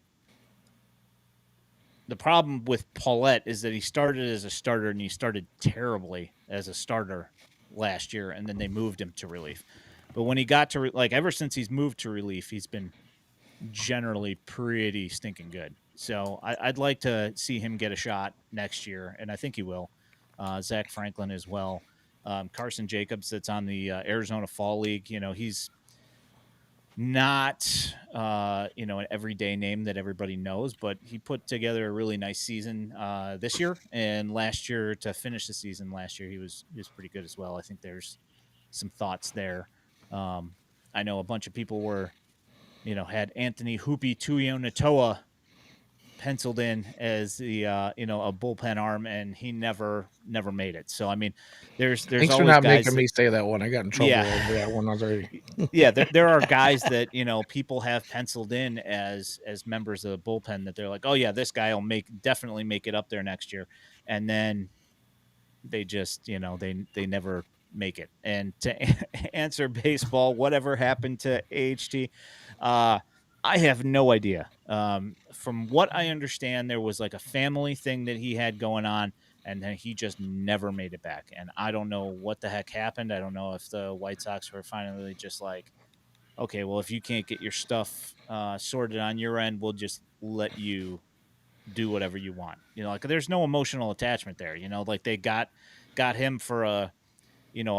the problem with Paulette is that he started as a starter and he started terribly as a starter last year, and then they moved him to relief. But when he got to ever since he's moved to relief, he's been generally pretty stinking good. So I'd like to see him get a shot next year, and I think he will. Zach Franklin as well. Carson Jacobs, that's on the Arizona Fall League. He's not an everyday name that everybody knows, but he put together a really nice season this year, and last year to finish the season last year he was pretty good as well. I think there's some thoughts there. I know a bunch of people were had Anthony Hoopy Tuyo Natoa penciled in as the a bullpen arm, and he never made it. So I mean, there's thanks for always not guys making that, me say that one. I got in trouble yeah, over that one already. yeah, there are guys that people have penciled in as members of the bullpen that they're like, oh yeah, this guy will definitely make it up there next year, and then they just they never make it. And to answer baseball, whatever happened to AHT, I have no idea. From what I understand, there was like a family thing that he had going on, and then he just never made it back. And I don't know what the heck happened. I don't know if the White Sox were finally just like, okay, well, if you can't get your stuff sorted on your end, we'll just let you do whatever you want. Like there's no emotional attachment there. Like they got him for a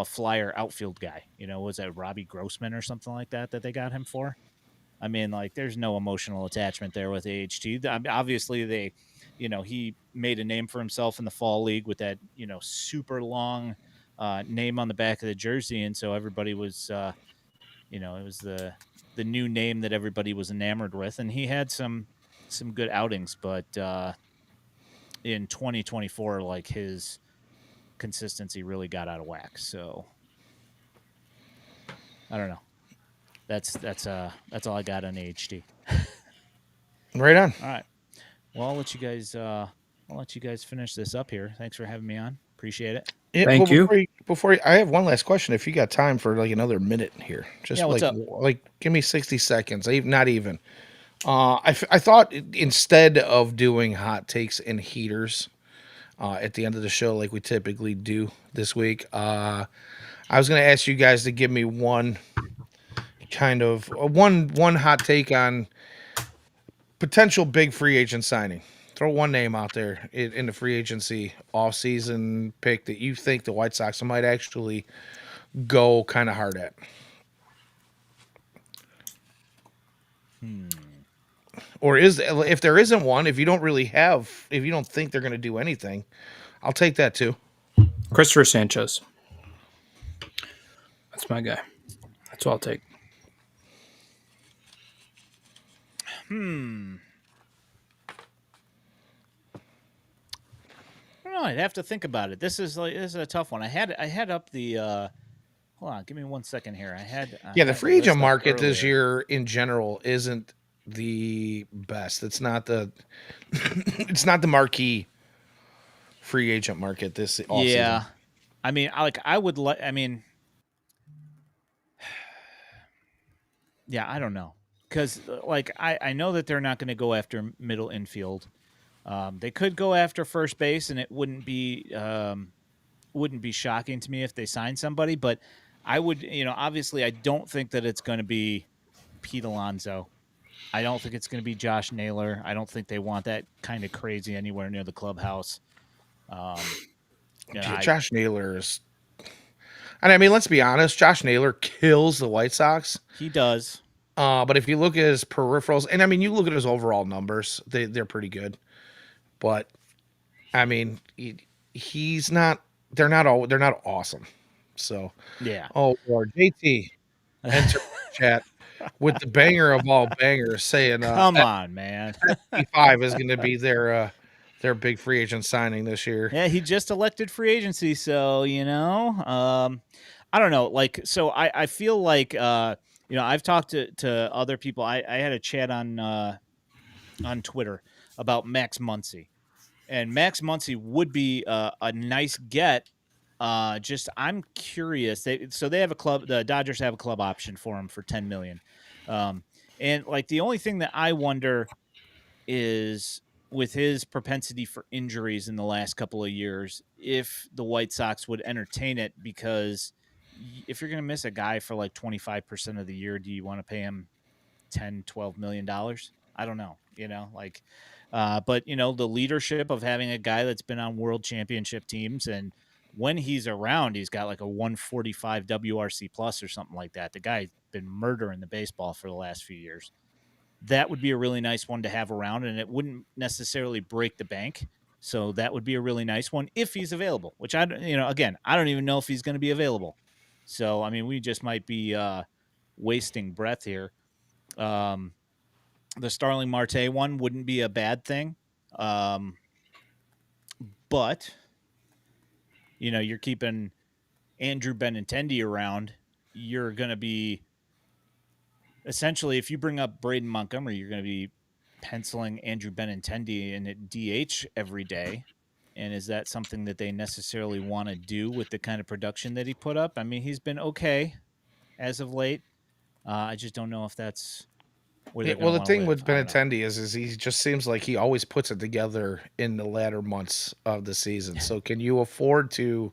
flyer outfield guy. Was that Robbie Grossman or something like that they got him for? I mean, like, there's no emotional attachment there with AHT. I mean, obviously, he made a name for himself in the fall league with that, super long name on the back of the jersey, and so everybody was, it was the new name that everybody was enamored with, and he had some good outings, but in 2024, like his consistency really got out of whack. So I don't know. That's all I got on AHT. Right on. All right. Well, I'll let you guys finish this up here. Thanks for having me on. Appreciate it. Yeah, well, Thank you. I have one last question. If you got time for like another minute here, Yeah, just what's up? give me 60 seconds. Not even. I thought instead of doing hot takes and heaters at the end of the show like we typically do this week, I was going to ask you guys to give me one kind of one hot take on potential big free agent signing. Throw one name out there in the free agency offseason pick that you think the White Sox might actually go kind of hard at. Or if there isn't one, if you don't think they're going to do anything, I'll take that too. Christopher Sanchez. That's my guy. That's what I'll take. I don't know. I'd have to think about it. This is a tough one. I had up the. Hold on, give me 1 second here. The free agent market this year in general isn't the best. It's not the it's not the marquee free agent market this offseason. Yeah. I mean, I would like. I mean, yeah, I don't know, because like I know that they're not going to go after middle infield. They could go after first base, and it wouldn't be shocking to me if they signed somebody. But I would, obviously, I don't think that it's going to be Pete Alonso. I don't think it's going to be Josh Naylor. I don't think they want that kind of crazy anywhere near the clubhouse. Um, Yeah, I Josh Naylor is, and I mean, let's be honest, Josh Naylor kills the White Sox. He does. But if you look at his peripherals, and I mean, you look at his overall numbers, they're pretty good. But I mean, he's not. They're not all. They're not awesome. So, Yeah. oh Lord, JT enter chat with the banger of all bangers, saying Come on, man. F5 is going to be their big free agent signing this year. Yeah, he just elected free agency, so I don't know. Like, so I feel like I've talked to other people. I had a chat on Twitter about Max Muncy, and Max Muncy would be a nice get. Just I'm curious. They have a club. The Dodgers have a club option for him for $10 million. And like the only thing that I wonder is, with his propensity for injuries in the last couple of years, if the White Sox would entertain it, because if you're going to miss a guy for like 25% of the year, do you want to pay him 10, $12 million? I don't know, but the leadership of having a guy that's been on world championship teams, and when he's around, he's got like a 145 WRC plus or something like that. The guy's been murdering the baseball for the last few years. That would be a really nice one to have around, and it wouldn't necessarily break the bank. So that would be a really nice one if he's available, which again, I don't even know if he's going to be available. So, I mean, we just might be wasting breath here. The Starling Marte one wouldn't be a bad thing. But, you're keeping Andrew Benintendi around. You're going to be, essentially, if you bring up Braden Montgomery, you're going to be penciling Andrew Benintendi in at DH every day. And is that something that they necessarily want to do with the kind of production that he put up? I mean, he's been okay as of late. I just don't know if that's where they're going Well, to the want to thing live. with I don't know. Benintendi is he just seems like he always puts it together in the latter months of the season. So can you afford to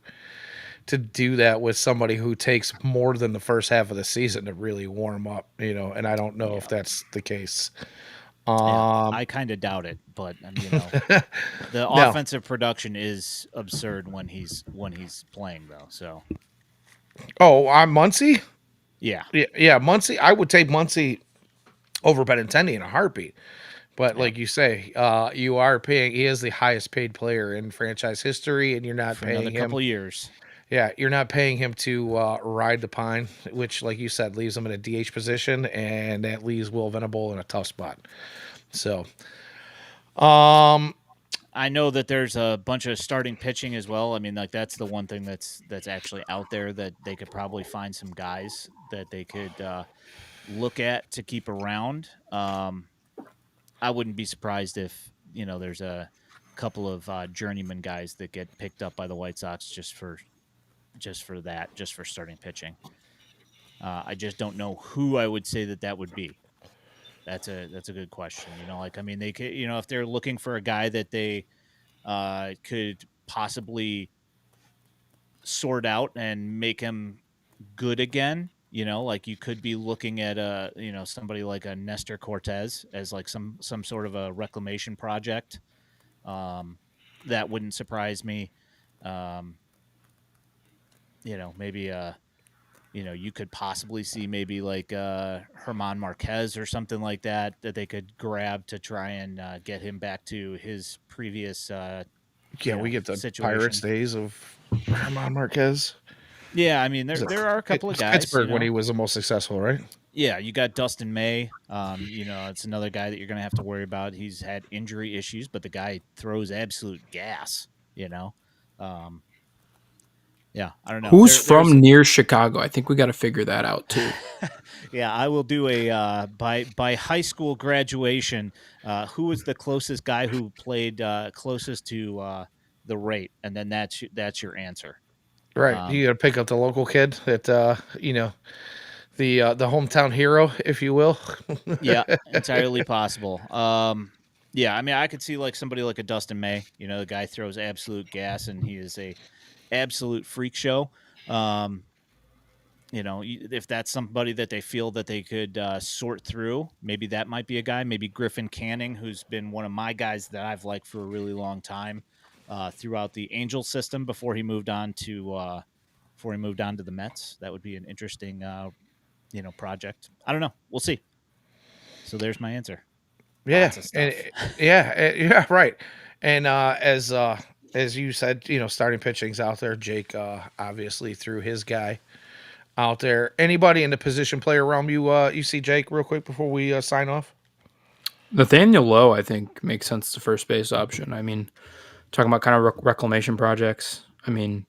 do that with somebody who takes more than the first half of the season to really warm up? And I don't know if that's the case. Yeah, I kind of doubt it, but the No. offensive production is absurd when he's playing, though. So Oh, I'm Muncie. yeah, Yeah, Muncie. I would take Muncie over Benintendi in a heartbeat. But like you say, you are paying. He is the highest paid player in franchise history, and you're not for another paying him. couple of years. Yeah, you're not paying him to ride the pine, which, like you said, leaves him in a DH position, and that leaves Will Venable in a tough spot. So, I know that there's a bunch of starting pitching as well. I mean, like that's the one thing that's actually out there that they could probably find some guys that they could look at to keep around. I wouldn't be surprised if there's a couple of journeyman guys that get picked up by the White Sox just for starting pitching. I just don't know who I would say that would be. That's a good question. I mean, they could, if they're looking for a guy that they could possibly sort out and make him good again. Like you could be looking at somebody like a Nestor Cortez as like some sort of a reclamation project. That wouldn't surprise me. Maybe you could possibly see maybe like Herman Marquez or something like that they could grab to try and get him back to his previous we get the situation. Pirates days of Herman Marquez. Yeah, I mean there are a couple of guys. Pittsburgh when he was the most successful, right? Yeah, you got Dustin May. It's another guy that you're going to have to worry about. He's had injury issues, but the guy throws absolute gas. Yeah, I don't know. Who's from near Chicago? I think we got to figure that out too. Yeah, I will do a by high school graduation. Who was the closest guy who played closest to the rate, and then that's your answer. Right. You Um, got to pick up the local kid that the hometown hero, if you will. yeah, entirely possible. Yeah, I mean, I could see like somebody like a Dustin May. The guy throws absolute gas, and he is a absolute freak show. Um, if that's somebody that they feel that they could sort through, maybe that might be a guy. Maybe Griffin Canning, who's been one of my guys that I've liked for a really long time throughout the Angel system before he moved on to the Mets. That would be an interesting project. I don't know. We'll see. So there's my answer. Yeah, Lots of and stuff. yeah, right. And as you said, starting pitching's out there. Jake obviously threw his guy out there. Anybody in the position player realm you see, Jake, real quick before we sign off? Nathaniel Lowe, I think, makes sense to first base option. I mean, talking about kind of reclamation projects. I mean,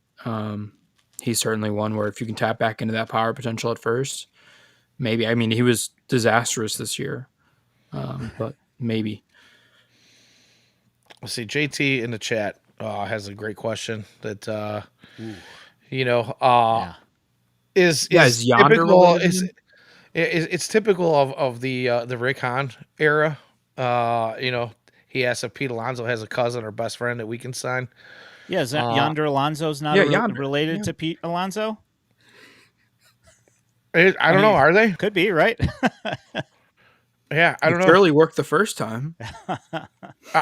he's certainly one where if you can tap back into that power potential at first, maybe. I mean, he was disastrous this year, but maybe. Let's see. JT in the chat has a great question that Ooh, you know yeah. Yeah, is is Yonder typical. related to him? It's typical of the Rick Hahn era. He asked if Pete Alonso has a cousin or best friend that we can sign. Yeah, is that Uh, Yonder Alonso's not Yeah, Yonder. related Yeah. to Pete Alonso? I I don't know. mean, Are they? could be, right? Yeah, I It don't know. surely worked the first time.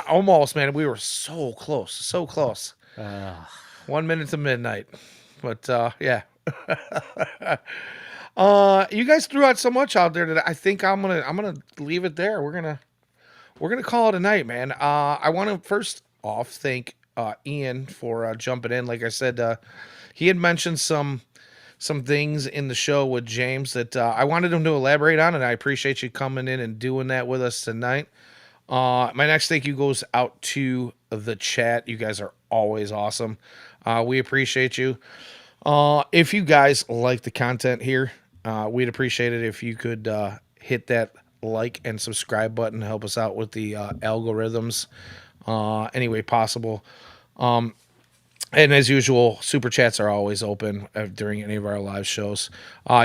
Almost, man. We were so close, so close. uh, 1 minute to midnight, but yeah. You guys threw out so much out there that I think I'm gonna leave it there. We're gonna call it a night, man. I want to first off thank Ian for jumping in. Like I said, he had mentioned some things in the show with James that I wanted him to elaborate on, and I appreciate you coming in and doing that with us tonight. My next thank you goes out to the chat. You guys are always awesome. We appreciate you. If you guys like the content here, we'd appreciate it if you could hit that like and subscribe button to help us out with the algorithms any way possible. And as usual, super chats are always open during any of our live shows.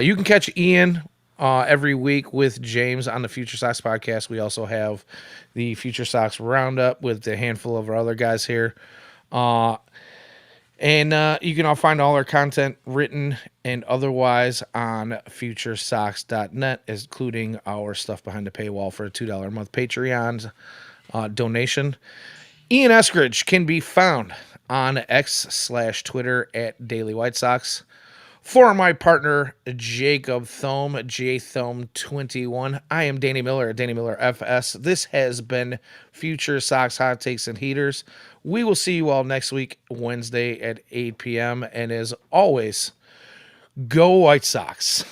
You can catch Ian every week with James on the Future Sox podcast. We also have the Future Sox Roundup with a handful of our other guys here. And you can all find all our content written and otherwise on FutureSox.net, including our stuff behind the paywall for a $2 a month Patreon donation. Ian Eskridge can be found on X/Twitter at Daily White Sox. For my partner, Jacob Thome, JThome21, I am Danny Miller at Danny Miller FS. This has been Future Sox Hot Takes and Heaters. We will see you all next week, Wednesday at 8 p.m. And as always, go White Sox.